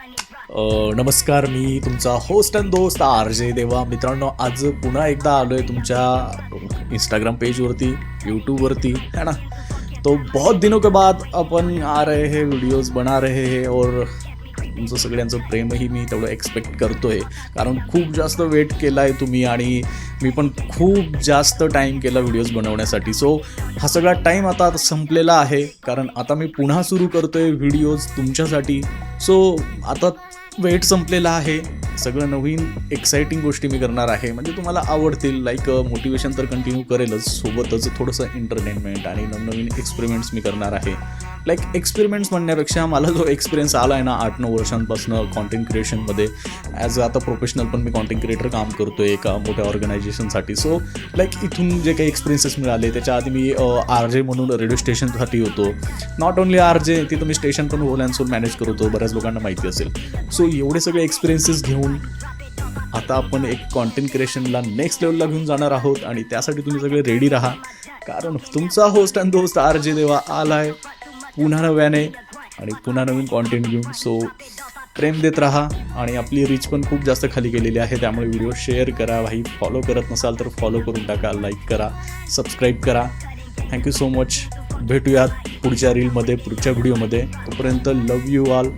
नमस्कार, मी तुमचा host and दोस्त RJ देवा. मित्रांनो, आज पुन्हा एकदा आलो आहे तुमच्या इंस्टाग्राम पेजवरती, यूट्यूबवरती है ना. तो बहुत दिनों के बाद अपन आ रहे हैं, वीडियोज़ बना रहे हैं और तुमचं सगळ्यांचं प्रेमही मी तेवढं एक्सपेक्ट करतो आहे, कारण खूप जास्त वेट केला आहे तुम्ही आणि मी पण खूप जास्त टाईम केला व्हिडिओज बनवण्यासाठी. सो हा सगळा टाईम आता संपलेला आहे, कारण आता मी पुन्हा सुरू करतो आहे व्हिडिओज तुमच्यासाठी. सो आता वेट संपलेला आहे, सगळं नवीन एक्साइटिंग गोष्टी मी करणार आहे, म्हणजे तुम्हाला आवडतील. लाईक मोटिवेशन तर कंटिन्यू करेलच, सोबतच थोडंसं एंटरटेनमेंट आणि नवनवीन एक्सपेरिमेंट्स मी करणार आहे. लाईक एक्सपेरिमेंट्स म्हणण्यापेक्षा मला जो एक्सपिरियन्स आला आहे ना 8-9 वर्षांपासून कॉन्टेंट क्रिएशनमध्ये, ॲज आता प्रोफेशनल पण मी कॉन्टेंट क्रिएटर काम करतो आहे एका मोठ्या ऑर्गनायझेशनसाठी. सो लाईक इथून जे काही एक्सपिरियन्सेस मिळाले, त्याच्या आधी मी RJ म्हणून रेडिओ स्टेशनसाठी होतो. नॉट ओन्ली RJ, तिथं मी स्टेशन पण ओलांसून मॅनेज करतो, बऱ्याच लोकांना माहिती असेल. सो एवढे सगळे एक्सपिरियन्सेस घेऊन आता आपण एक कॉन्टेंट क्रिएशनला नेक्स्ट लेवलला घेऊन जाणार आहोत, आणि त्यासाठी तुम्ही सगळे रेडी राहा, कारण तुमचा होस्ट अँड दोस्त RJ देवा आला आहे पुन्हा नव्याने आणि पुन्हा नवीन कॉन्टेंट घेऊन. सो प्रेम देत राहा, आणि आपली रीच पण खूप जास्त खाली गेलेली आहे, त्यामुळे व्हिडिओ शेअर करा भाई. फॉलो करत नसाल तर फॉलो करून टाका, लाईक करा, सबस्क्राईब करा. Thank you so much. भेटूयात पुढच्या रीलमध्ये, पुढच्या व्हिडिओमध्ये. तोपर्यंत लव यू ऑल.